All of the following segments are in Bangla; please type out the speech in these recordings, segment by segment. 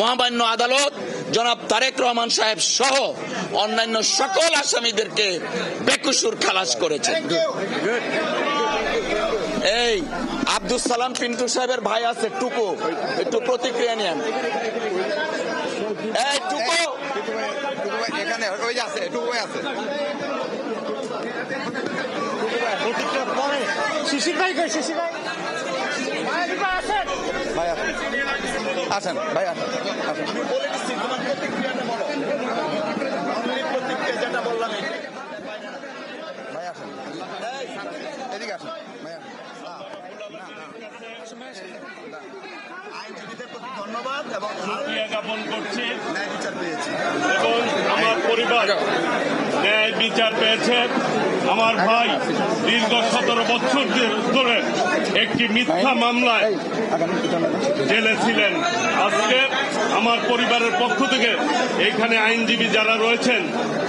মহামান্য আদালত জনাব তারেক রহমান সাহেব সহ অন্যান্য সকল আসামিদেরকে বেকসুর খালাস করেছেন। এই আব্দুল সালাম পিন্টু সাহেবের ভাই আছে টুকু, একটু প্রতিক্রিয়া নেন। এই টুকু এখানে ওই আছে, টুকু আছে। শিশির ভাই কই? শিশির ভাই ভাই আসেন, ভাই আসেন, আসেন। যেটা বললাম ভাই আসেন, এদিকে আসেন, ভাই আসেন। আইনজীবীদের প্রতি ধন্যবাদ এবং শুকরিয়া জ্ঞাপন করছি ন্যায় বিচার পেয়েছি এবং আমার পরিবার ন্যায় বিচার পেয়েছে। আমার ভাই দীর্ঘ 17 বছর ধরে একটি মিথ্যা মামলায় জেলে ছিলেন। আজকে আমার পরিবারের পক্ষ থেকে এখানে আইনজীবী যারা রয়েছেন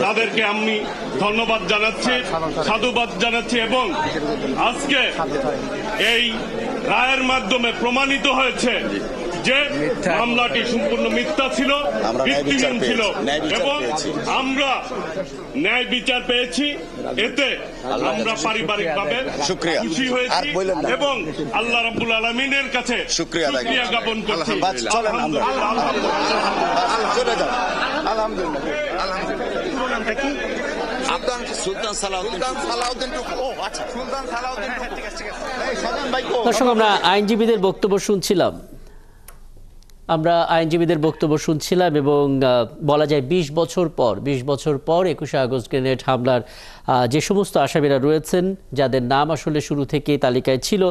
তাদেরকে আমি ধন্যবাদ জানাচ্ছি, সাধুবাদ জানাচ্ছি এবং আজকে এই রায়ের মাধ্যমে প্রমাণিত হয়েছে যে মামলাটি সম্পূর্ণ মিথ্যা ছিল, ভিত্তিহীন ছিল এবং আমরা ন্যায় বিচার পেয়েছি। এতে আমরা পারিবারিকভাবে খুশি হয়েছি এবং আল্লাহ রাব্বুল আলামিনের কাছে শুকরিয়া জ্ঞাপন করছি। দর্শক, আমরা আইনজীবীদের বক্তব্য শুনছিলাম এবং বলা যায় 20 বছর পর 21শে আগস্ট গ্রেনেড হামলার যে সমস্ত আসামিরা রয়েছেন, যাদের নাম আসলে শুরু থেকেই তালিকায় ছিল,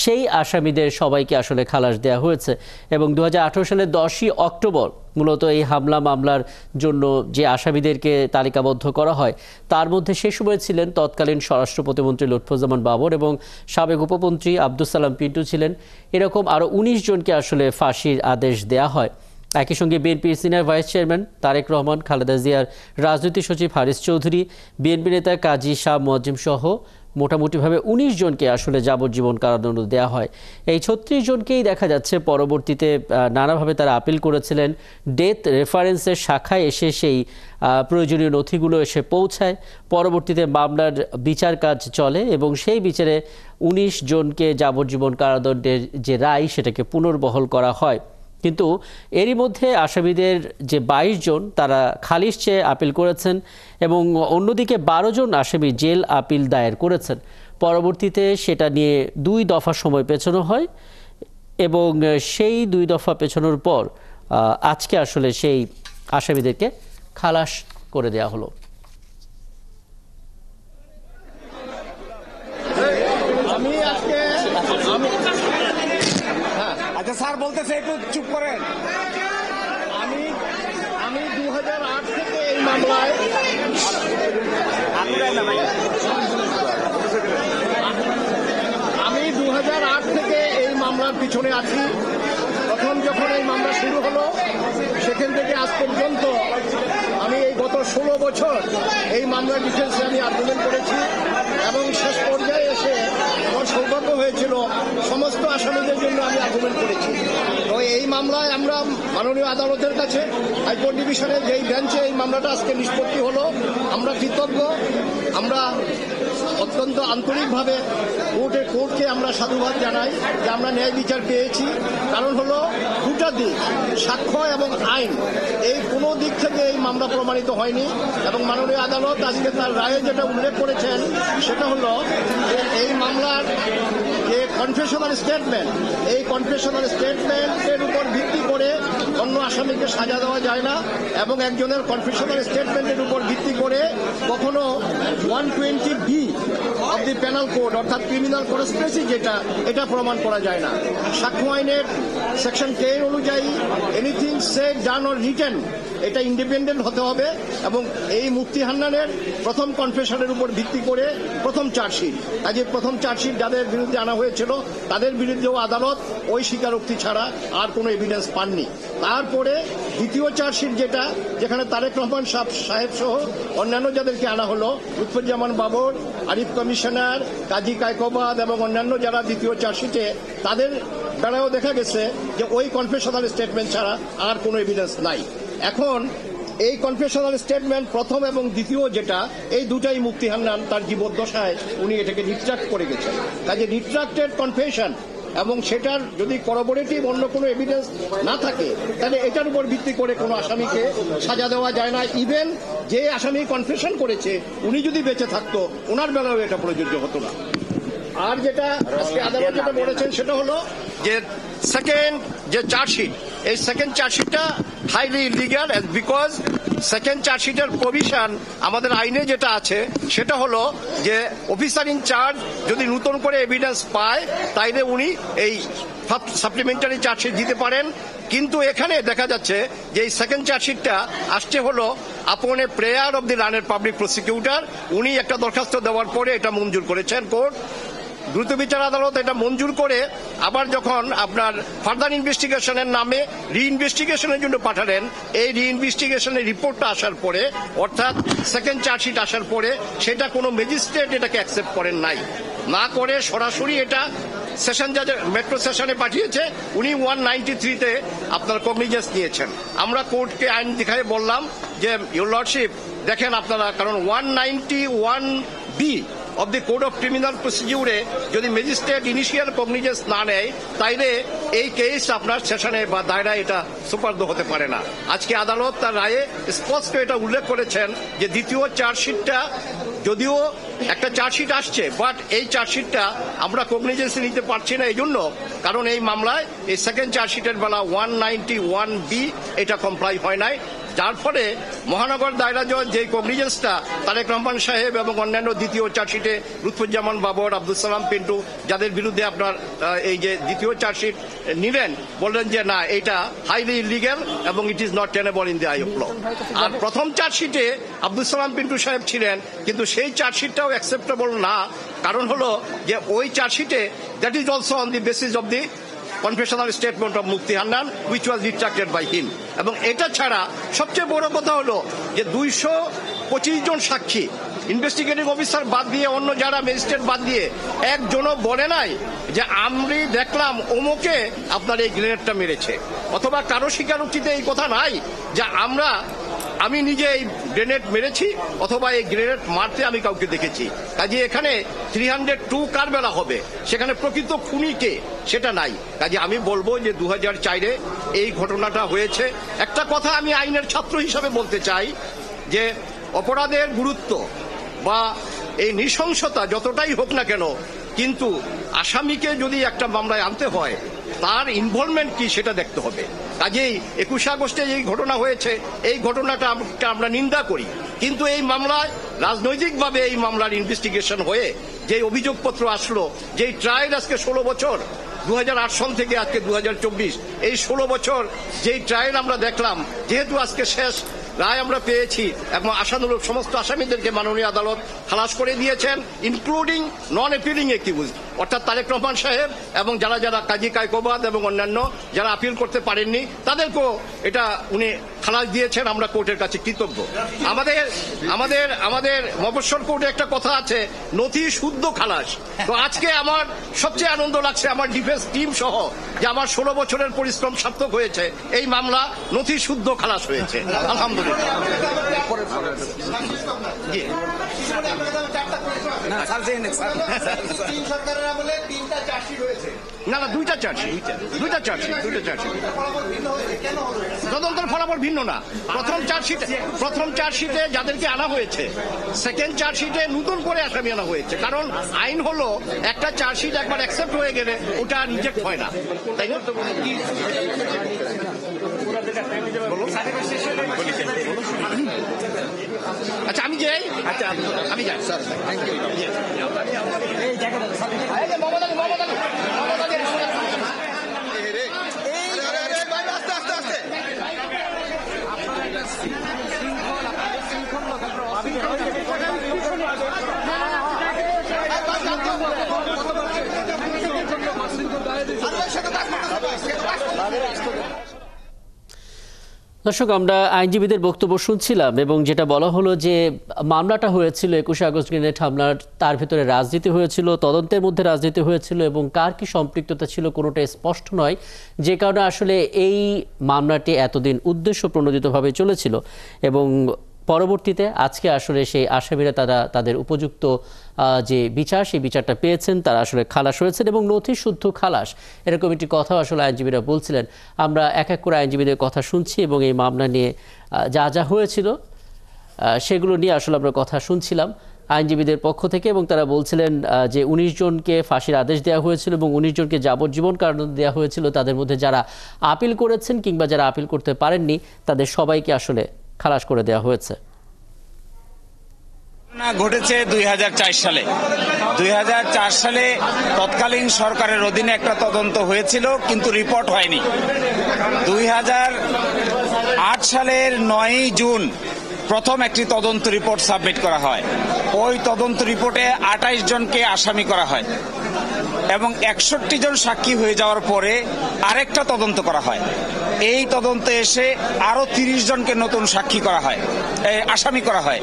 সেই আসামিদের সবাইকে আসলে খালাস দেওয়া হয়েছে এবং 2018 সালের 10ই অক্টোবর মূলত এই মামলার জন্য যে আসামিদেরকে তালিকাবদ্ধ করা হয় তার মধ্যে সে সময় ছিলেন তৎকালীন স্বরাষ্ট্র প্রতিমন্ত্রী লুৎফুজ্জামান বাবর এবং সাবেক উপমন্ত্রী আব্দুল সালাম পিন্টু ছিলেন। এরকম আরও 19 জনকে আসলে ফাঁসির আদেশ দেয়া হয়। একই সঙ্গে বিএনপির senior vice chairman Tarek Rahman, Khaleda জিয়ার রাজনৈতিক সচিব হারিস চৌধুরী, বিএনপি নেতা কাজী শাহ মুয়াজ্জেম সহ মোটামুটিভাবে 19 জনকে আসলে যাবজ্জীবন কারাদণ্ড দেওয়া হয়। এই 36 জনকেই দেখা যাচ্ছে পরবর্তীতে নানাভাবে তারা আপিল করেছিলেন। ডেথ রেফারেন্সের শাখায় এসে সেই প্রয়োজনীয় নথিগুলো এসে পৌঁছায়। পরবর্তীতে মামলার বিচার কাজ চলে এবং সেই বিচারে 19 জনকে যাবজ্জীবন কারাদণ্ডের যে রায় সেটাকে পুনর্বহাল করা হয়। কিন্তু এরই মধ্যে আসামিদের যে 22 জন তারা খালিস চেয়ে আপিল করেছেন এবং অন্যদিকে 12 জন আসামি জেল আপিল দায়ের করেছেন। পরবর্তীতে সেটা নিয়ে 2 দফা সময় পেছানো হয় এবং সেই 2 দফা পেছানোর পর আজকে আসলে সেই আসামিদেরকে খালাস করে দেওয়া হলো। আচ্ছা স্যার বলতেছে একটু চুপ করেন। আমি 2008 থেকে এই মামলায় মামলার পিছনে আছি। যখন এই মামলা শুরু হলো সেখান থেকে আজ পর্যন্ত আমি এই গত 16 বছর এই মামলার ডিটেলসে আমি আন্দোলন করেছি এবং শেষ পর্যায়ে এসে আমার সৌভাগ্য হয়েছিল সমস্ত আসামিদের জন্য আমি আন্দোলন করেছি। তো এই মামলায় আমরা মাননীয় আদালতের কাছে হাইকোর্ট ডিভিশনের যেই বেঞ্চে এই মামলাটা আজকে নিষ্পত্তি হলো আমরা কৃতজ্ঞ। আমরা অত্যন্ত আন্তরিকভাবে কোর্টকে আমরা সাধুবাদ জানাই যে আমরা ন্যায় বিচার পেয়েছি। কারণ হলো দুটা দিক, সাক্ষ্য এবং আইন, এই কোনো দিক থেকে এই মামলা প্রমাণিত হয়নি এবং মাননীয় আদালত আজকে তার রায়ে যেটা উল্লেখ করেছেন সেটা হলো যে এই মামলার যে কনফেশনাল স্টেটমেন্ট, এই কনফেশনাল স্টেটমেন্টের উপর ভিত্তি করে অন্য আসামিকে সাজা দেওয়া যায় না এবং একজনের কনফেশনাল স্টেটমেন্টের উপর ভিত্তি করে কখনো 120B of the penal code অর্থাৎ ক্রিমিনাল কনস্পিরেসি এটা প্রমাণ করা যায় না। সাক্ষ্য আইনের সেকশন 10 অনুযায়ী anything said done or written এটা ইন্ডিপেন্ডেন্ট হতে হবে এবং এই মুফতি হান্নানের প্রথম কনফেশনের উপর ভিত্তি করে প্রথম চার্জশিট, আজ প্রথম চার্জশিট যাদের বিরুদ্ধে আনা হয়েছিল তাদের বিরুদ্ধেও আদালত ওই স্বীকারোক্তি ছাড়া আর কোনো এভিডেন্স পাননি। তার তারপরে দ্বিতীয় চার্জশিট যেটা, যেখানে তারেক রহমান সাহেব সহ অন্যান্য যাদেরকে আনা হলো, লুৎফুজ্জামান বাবর, আরিফ কমিশনার, কাজী কায়কোবাদ এবং অন্যান্য যারা দ্বিতীয় চার্জশিটে, তাদের বেলায়ও দেখা গেছে যে ওই কনফেশনাল স্টেটমেন্ট ছাড়া আর কোনো এভিডেন্স নাই। এখন এই কনফেশনাল স্টেটমেন্ট প্রথম এবং দ্বিতীয় যেটা, এই দুটাই মুফতি হান্নান তার জীবদ্দশায় উনি এটাকে রিট্রাক্ট করে গেছেন। কাজে রিট্রাক্টেড কনফেশন এবং সেটার যদি করবোরেটিভ অন্য কোনো এভিডেন্স না থাকে, তাহলে এটার উপর ভিত্তি করে কোনো আসামিকে সাজা দেওয়া যায় না। ইভেন যে আসামি কনফেশন করেছে উনি যদি বেঁচে থাকতো, ওনার বেলাও এটা প্রযোজ্য হতো না। আর যেটা আজকে আদালত যেটা বলেছেন সেটা হলো যে সেকেন্ড যে চার্জশিট, এই সেকেন্ড চার্জশিটটা হাইলি ইলিগাল, বিকজ সেকেন্ড চার্জশিটের প্রভিশন আমাদের আইনে যেটা আছে সেটা হলো যে অফিসার ইন চার্জ যদি নতুন করে এভিডেন্স পায় তাইলে উনি এই সাপ্লিমেন্টারি চার্জশিট দিতে পারেন। কিন্তু এখানে দেখা যাচ্ছে যে এই সেকেন্ড চার্জশিটটা আসছে হলো আপন a prayer of the learned public prosecutor. উনি একটা দরখাস্ত দেওয়ার পরে এটা মঞ্জুর করেছেন কোর্ট, দ্রুত বিচার আদালত এটা মঞ্জুর করে আবার যখন আপনার ফার্দার ইনভেস্টিগেশনের নামে রিইনভেস্টিগেশনের জন্য পাঠালেন, এই রিইনভেস্টিগেশনের রিপোর্টটা আসার পরে, অর্থাৎ সেকেন্ড চার্জশিট আসার পরে, সেটা কোনো ম্যাজিস্ট্রেট এটাকে অ্যাকসেপ্ট করেন নাই, না করে সরাসরি এটা সেশন জাজের মেট্রো সেশনে পাঠিয়েছে। উনি 193-তে আপনার কগনিজেন্স নিয়েছেন। আমরা কোর্টকে আইন দেখায় বললাম যে ইউর লর্ডশিপ দেখেন আপনারা, কারণ 191B of the code of criminal প্রসিডিউরে যদি ম্যাজিস্ট্রেট ইনিশিয়াল কগনিজেন্স না নেয়, তাইলে এই কেস আপনার সেশনে বা দায়রা এটা সুপার্দ হতে পারে না। আজকে আদালত তার রায়ে স্পষ্ট এটা উল্লেখ করেছেন যে দ্বিতীয় চার্জশিটটা যদিও একটা চার্জশিট আসছে, বাট এই চার্জশিটটা আমরা কগনিজেন্সে নিতে পারছি না এই জন্য, কারণ এই মামলায় এই সেকেন্ড চার্জশিটের বেলা 191B এটা কমপ্লাই হয় নাই, যার ফলে মহানগর দায়রা জজ যে কগনিজেন্সটা তারেক রহমান সাহেব এবং অন্যান্য দ্বিতীয় চার্জশিটে লুৎফুজ্জামান বাবর, আব্দুল সালাম পিন্টু যাদের বিরুদ্ধে আপনার এই যে দ্বিতীয় চার্জশিট নিলেন, বললেন যে না, এটা হাইলি ইলিগ্যাল এবং it is not tenable in the eye of law. আর প্রথম চার্জশিটে আব্দুল সালাম পিন্টু সাহেব ছিলেন, কিন্তু সেই চার্জশিটটাও অ্যাকসেপ্টেবল না, কারণ হলো যে ওই চার্জশিটে that is also on the basis of the confessional statement of Mufti Hannan which was retracted by him. এবং এটা ছাড়া সবচেয়ে বড় কথা হলো যে 225 জন সাক্ষী, ইনভেস্টিগেটিং অফিসার বাদ দিয়ে, অন্য যারা ম্যাজিস্ট্রেট বাদ দিয়ে, একজনও বলে নাই যে আমি দেখলাম ওমোকে আপনার এই গ্রেনেডটা মেরেছে, অথবা কারো স্বীকারোক্তিতে এই কথা নাই যে আমি নিজে এই গ্রেনেড মেরেছি অথবা এই গ্রেনেড মারতে আমি কাউকে দেখেছি। কাজে এখানে 302 কার বেলা হবে, সেখানে প্রকৃত খুনিকে সেটা নাই। কাজে আমি বলবো যে 2004-এ এই ঘটনাটা হয়েছে। একটা কথা আমি আইনের ছাত্র হিসাবে বলতে চাই যে অপরাধের গুরুত্ব বা এই নৃশংসতা যতটাই হোক না কেন, কিন্তু আসামিকে যদি একটা মামলায় আনতে হয় তার ইনভলভমেন্ট কি সেটা দেখতে হবে। কাজেই 21 আগস্টে এই ঘটনা হয়েছে, এই ঘটনাটা আমরা নিন্দা করি, কিন্তু এই মামলায় রাজনৈতিকভাবে এই মামলার ইনভেস্টিগেশন হয়ে যে অভিযোগপত্র আসলো, যেই ট্রায়াল আজকে 16 বছর, 2008 সন থেকে আজকে 2024, এই 16 বছর যেই ট্রায়াল আমরা দেখলাম, যেহেতু আজকে শেষ রায় আমরা পেয়েছি এবং আশানুরূপ সমস্ত আসামিদেরকে মাননীয় আদালত খালাস করে দিয়েছেন, ইনক্লুডিং নন অ্যাপিলিং অ্যাকিউজ, অর্থাৎ তারেক রহমান সাহেব এবং যারা যারা কাজী কায়কোবাদ এবং অন্যান্য যারা আপিল করতে পারেননি তাদেরকেও এটা উনি খালাস দিয়েছেন। আমরা কোর্টের কাছে কৃতজ্ঞ। আমাদের মফস্বল কোর্টে একটা কথা আছে, নথি শুদ্ধ খালাস। তো আজকে আমার সবচেয়ে আনন্দ লাগছে আমার ডিফেন্স টিম সহ যে আমার 16 বছরের পরিশ্রম সার্থক হয়েছে, এই মামলা নথি শুদ্ধ খালাস হয়েছে, আলহামদুলিল্লাহ। না, দুইটা চার্জশিট। তদন্তের ফলাফল ভিন্ন না। প্রথম চার্জশিটে যাদেরকে আনা হয়েছে, সেকেন্ড চার্জশিটে নতুন করে আসামি আনা হয়েছে, কারণ আইন হলো একটা চার্জশিট একবার অ্যাকসেপ্ট হয়ে গেলে ওটা রিজেক্ট হয় না, তাই না? আচ্ছা আমি যাই। Sir thank you. দর্শক, আমরা আইনজীবীদের বক্তব্য শুনছিলাম এবং যেটা বলা হলো যে মামলাটা হয়েছিল 21 আগস্ট গ্রেনেড হামলার, তার ভিতরে রাজনীতি হয়েছিল, তদন্তের মধ্যে রাজনীতি হয়েছিল এবং কার কি সম্পৃক্ততা ছিল কোনোটা স্পষ্ট নয়, যে কারণে আসলে এই মামলাটি এতদিন উদ্দেশ্য প্রণোদিতভাবে চলেছিল এবং পরবর্তীতে আজকে আসলে সেই আসামিরা তারা তাদের উপযুক্ত যে বিচার, সেই বিচারটা পেয়েছেন, তারা আসলে খালাস হয়েছেন এবং নথিশুদ্ধ খালাস, এরকম একটি কথা আসলে আইনজীবীরা বলছিলেন। আমরা এক এক করে আইনজীবীদের কথা শুনছি এবং এই মামলা নিয়ে যা যা হয়েছিল সেগুলো নিয়ে আসলে আমরা কথা শুনছিলাম আইনজীবীদের পক্ষ থেকে, এবং তারা বলছিলেন যে 19 জনকে ফাঁসির আদেশ দেওয়া হয়েছিল এবং 19 জনকে যাবজ্জীবন কারাদণ্ড দেওয়া হয়েছিল। তাদের মধ্যে যারা আপিল করেছেন কিংবা যারা আপিল করতে পারেননি তাদের সবাইকে আসলে খালাস করে দেওয়া হয়েছে। ঘটেছে 2004 সালে। 2004 সালে তৎকালীন সরকারের অধীনে একটা তদন্ত হয়েছিল, কিন্তু রিপোর্ট হয়নি। 2008 সালের 9 জুন প্রথম একটি তদন্ত রিপোর্ট সাবমিট করা হয়। ওই তদন্ত রিপোর্টে 28 জনকে আসামি করা হয় এবং 61 জন সাক্ষী হয়ে যাওয়ার পরে আরেকটা তদন্ত করা হয়। এই তদন্তে এসে আরো 30 জনকে নতুন সাক্ষী করা হয়, আসামি করা হয়।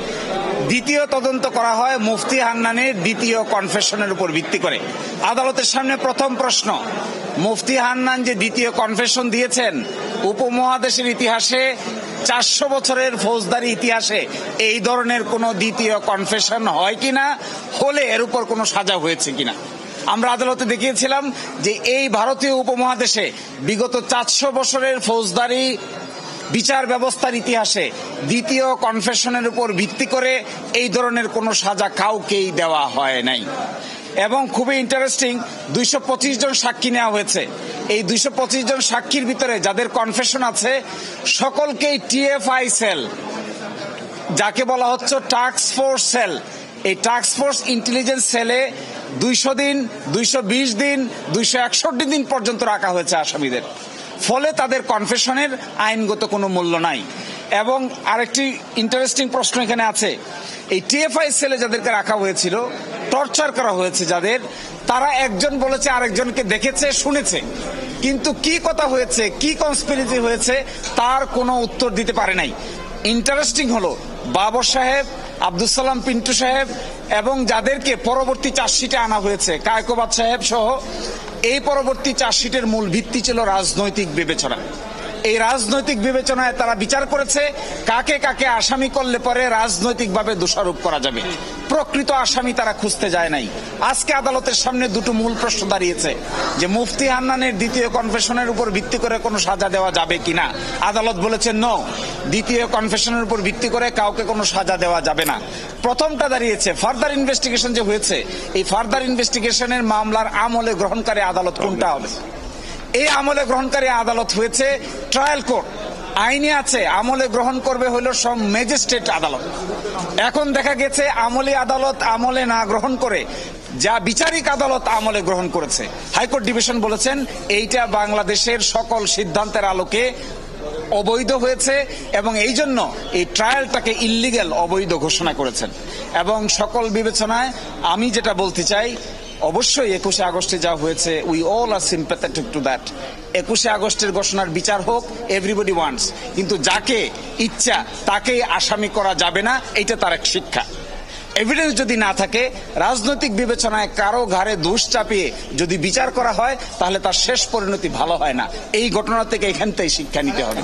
দ্বিতীয় তদন্ত করা হয় মুফতি হান্নানের দ্বিতীয় কনফেশনের উপর ভিত্তি করে। আদালতের সামনে প্রথম প্রশ্ন, মুফতি হান্নান যে দ্বিতীয় কনফেশন দিয়েছেন, উপমহাদেশের ইতিহাসে 400 বছরের ফৌজদারি ইতিহাসে এই ধরনের কোন দ্বিতীয় কনফেশন হয় কিনা, হলে এর উপর কোনো সাজা হয়েছে কিনা। আমরা আদালতে দেখিয়েছিলাম যে এই ভারতীয় উপমহাদেশে বিগত 400 বছরের ফৌজদারি বিচার ব্যবস্থার ইতিহাসে দ্বিতীয় কনফেশনের উপর ভিত্তি করে এই ধরনের কোনো সাজা কাউকেই দেওয়া হয় নাই। এবং খুবই ইন্টারেস্টিং, 225 জন সাক্ষী নেওয়া হয়েছে। এই 225 জন সাক্ষীর ভিতরে যাদের কনফেশন আছে সকলকেই TFI সেল, যাকে বলা হচ্ছে টাস্ক ফোর্স সেল, এই টাস্ক ফোর্স ইন্টেলিজেন্স সেলে 200 দিন, 220 দিন, 261 দিন পর্যন্ত রাখা হয়েছে আসামিদের। ফলে তাদের কনফেশনের আইনগত কোনো মূল্য নাই। এবং আরেকটি ইন্টারেস্টিং প্রশ্ন এখানে আছে, এই TFI সেলে যাদেরকে রাখা হয়েছিল, টর্চার করা হয়েছে যাদের, তারা একজন বলেছে আরেকজনকে দেখেছে, শুনেছে, কিন্তু কি কথা হয়েছে, কি কনস্পিরেসি হয়েছে তার কোনো উত্তর দিতে পারে নাই। ইন্টারেস্টিং হলো বাবর সাহেব, আব্দুল সালাম পিন্টু সাহেব এবং যাদেরকে পরবর্তী চার্জশিটে আনা হয়েছে, কায়কোবাদ সাহেব সহ, এই পরবর্তী চার্জশিটের মূল ভিত্তি ছিল রাজনৈতিক বিবেচনা। এই রাজনৈতিক বিবেচনায় তারা বিচার করেছে কাকে কাকে আসামি করলে পরে রাজনৈতিকভাবে দোষারোপ করা যাবে। প্রকৃত আসামি তারা খুঁজতে যায় নাই। আজকে আদালতের সামনে দুটো মূল প্রশ্ন দাঁড়িয়েছে যে মুফতি হান্নানের দ্বিতীয় কনফেশনের উপর ভিত্তি করে কোনো সাজা দেওয়া যাবে কিনা। আদালত বলেছে নো, দ্বিতীয় কনফেশনের উপর ভিত্তি করে কাউকে কোনো সাজা দেওয়া যাবে না। প্রথমটা দাঁড়িয়েছে ফার্দার ইনভেস্টিগেশন যে হয়েছে, এই ফার্দার ইনভেস্টিগেশনের মামলার আমলে গ্রহণকারী আদালত কোনটা হবে। এই আমলে গ্রহণকারী আদালত হয়েছে ট্রায়াল কোর্ট। আইনে আছে আমলে গ্রহণ করবে হলো সব ম্যাজিস্ট্রেট আদালত। এখন দেখা গেছে আমলি আদালত আমলে না গ্রহণ করে যা বিচারিক আদালত আমলে গ্রহণ করেছে। হাইকোর্ট ডিভিশন বলেছেন এইটা বাংলাদেশের সকল সিদ্ধান্তের আলোকে অবৈধ হয়েছে এবং এই জন্য এই ট্রায়ালটাকে ইল্লিগ্যাল, অবৈধ ঘোষণা করেছেন। এবং সকল বিবেচনায় আমি যেটা বলতে চাই, অবশ্যই 21 আগস্টে যা হয়েছে we all are sympathetic to that. 21 আগস্টের ঘোষণার বিচার হোক, এভরিবডি ওয়ান্টস, কিন্তু যাকে ইচ্ছা তাকেই আসামি করা যাবে না, এটা তার এক শিক্ষা। এভিডেন্স যদি না থাকে, রাজনৈতিক বিবেচনায় কারো ঘাড়ে দোষ চাপিয়ে যদি বিচার করা হয় তাহলে তার শেষ পরিণতি ভালো হয় না। এই ঘটনা থেকে এখান থেকে শিক্ষা নিতে হবে।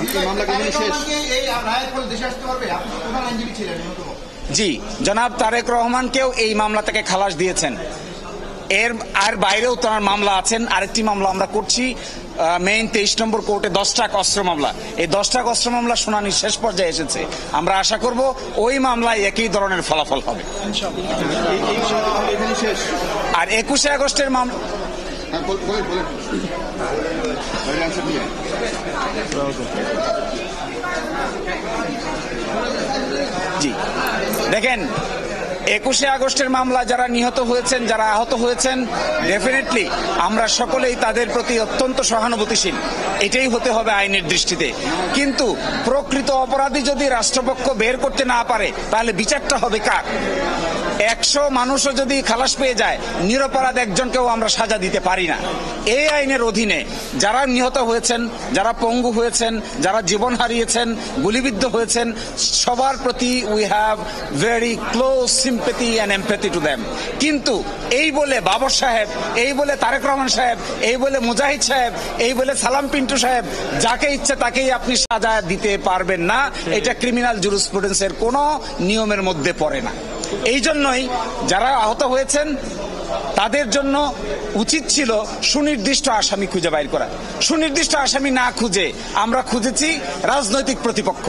জি, জনাব তারেক রহমানকেও এই মামলা থেকে খালাস দিয়েছেন। এর বাইরেও তার মামলা আছেন। আরেকটি মামলা আমরা করছি মেইন 23 নম্বর কোর্টে, 10টা অস্ত্র মামলা। এই 10টা অস্ত্র মামলা শুনানির শেষ পর্যায়ে এসেছে। আমরা আশা করব ওই মামলায় একই ধরনের ফলাফল হবে। আর 21 আগস্টের মামলা, জি দেখেন, 21 আগস্টের মামলা যারা নিহত হয়েছেন, যারা আহত হয়েছেন, ডেফিনেটলি আমরা সকলেই তাদের প্রতি অত্যন্ত সহানুভূতিশীল। এটাই হতে হবে আইনের দৃষ্টিতে। কিন্তু প্রকৃত অপরাধী যদি রাষ্ট্রপক্ষ বের করতে না পারে তাহলে বিচারটা হবে কার? 100 মানুষও যদি খালাস পেয়ে যায়, নিরপরাধ একজনকেও আমরা সাজা দিতে পারি না। এই আইনের অধীনে যারা নিহত হয়েছেন, যারা পঙ্গু হয়েছেন, যারা জীবন হারিয়েছেন, গুলিবিদ্ধ হয়েছেন, সবার প্রতি we have very close sympathy and empathy to them. কিন্তু এই বলে বাবর সাহেব, এই বলে তারেক রহমান সাহেব, এই বলে মুজাহিদ সাহেব, এই বলে সালাম পিন্টু সাহেব, যাকে ইচ্ছে তাকেই আপনি সাজা দিতে পারবেন না। এটা ক্রিমিনাল জুরিসপ্রুডেন্সের কোনো নিয়মের মধ্যে পড়ে না। এই জন্যই যারা আহত হয়েছেন তাদের জন্য উচিত ছিল সুনির্দিষ্ট আসামি খুঁজে বাইর করা। সুনির্দিষ্ট আসামি না খুঁজে আমরা খুঁজেছি রাজনৈতিক প্রতিপক্ষ।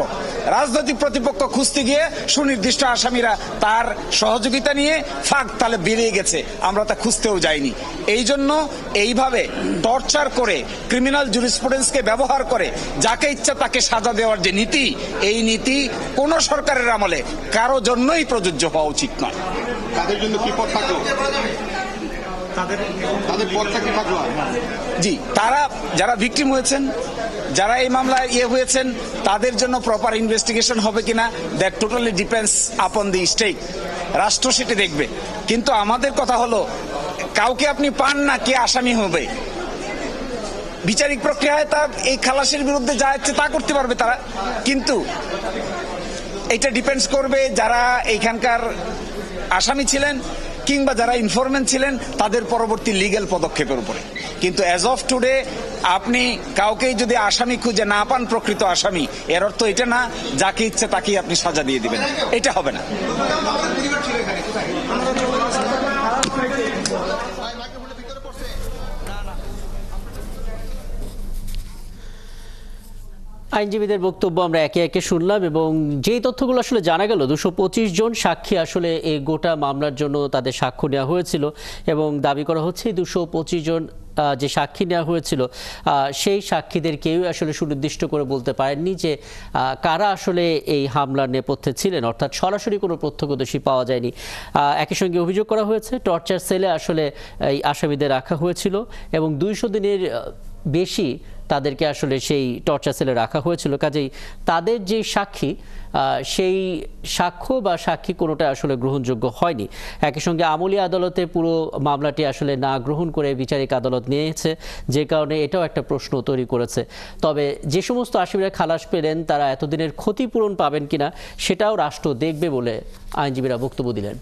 রাজনৈতিক প্রতিপক্ষ খুঁজতে গিয়ে সুনির্দিষ্ট আসামিরা তার সহযোগিতা নিয়ে ফাঁক তালে বেরিয়ে গেছে, আমরা তা খুঁজতেও যাইনি। এই জন্য এইভাবে টর্চার করে, ক্রিমিনাল জুরিসপ্রুডেন্সকে ব্যবহার করে যাকে ইচ্ছা তাকে সাজা দেওয়ার যে নীতি, এই নীতি কোন সরকারের আমলে কারো জন্যই প্রযোজ্য হওয়া উচিত নয়। তাদের জন্য কি পথ থাকলো? তাদের পথটা কি থাকলো? জি, তারা যারা ভিকটিম হয়েছেন, যারা এই মামলায় হয়েছেন, তাদের জন্য প্রপার ইনভেস্টিগেশন হবে কিনা, that totally depends upon the state. রাষ্ট্র সেটি দেখবে। কিন্তু আমাদের কথা হলো, কাউকে আপনি পান না কে আসামি হবে। বিচারিক প্রক্রিয়ায় তার এই খালাসের বিরুদ্ধে যা ইচ্ছে তা করতে পারবে তারা, কিন্তু এটা ডিপেন্ডস করবে যারা এইখানকার আসামি ছিলেন কিংবা যারা ইনফরমেন্ট ছিলেন তাদের পরবর্তী লিগ্যাল পদক্ষেপের উপরে। কিন্তু অ্যাজ অফ টুডে আপনি কাউকেই যদি আসামি খুঁজে না পান, প্রকৃত আসামি, এর অর্থ এটা না যাকে ইচ্ছে তাকেই আপনি সাজা দিয়ে দিবেন, এটা হবে না। আইনজীবীদের বক্তব্য আমরা একে একে শুনলাম এবং যেই তথ্যগুলো আসলে জানা গেল, 225 জন সাক্ষী আসলে এই গোটা মামলার জন্য তাদের সাক্ষ্য নেওয়া হয়েছিল এবং দাবি করা হচ্ছে 225 জন যে সাক্ষী নেওয়া হয়েছিল সেই সাক্ষীদের কেউ আসলে সুনির্দিষ্ট করে বলতে পারেননি যে কারা আসলে এই হামলার নেপথ্যে ছিলেন, অর্থাৎ সরাসরি কোনো প্রত্যক্ষদর্শী পাওয়া যায়নি। একই সঙ্গে অভিযোগ করা হয়েছে টর্চার সেলে আসলে এই আসামিদের রাখা হয়েছিল এবং 200 দিনের বেশি তাদেরকে আসলে সেই টর্চার সেলে রাখা হয়েছিল। কাজেই তাদের যে সাক্ষী, সেই সাক্ষ্য বা সাক্ষী কোনোটা আসলে গ্রহণযোগ্য হয়নি। একই সঙ্গে আমলি আদালতে পুরো মামলাটি আসলে না গ্রহণ করে বিচারিক আদালত নিয়েছে, যে কারণে এটাও একটা প্রশ্ন তৈরি করেছে। তবে যে সমস্ত আসামিরা খালাস পেলেন তারা এতদিনের ক্ষতিপূরণ পাবেন কিনা সেটাও রাষ্ট্র দেখবে বলে আইনজীবীরা বক্তব্য দিলেন।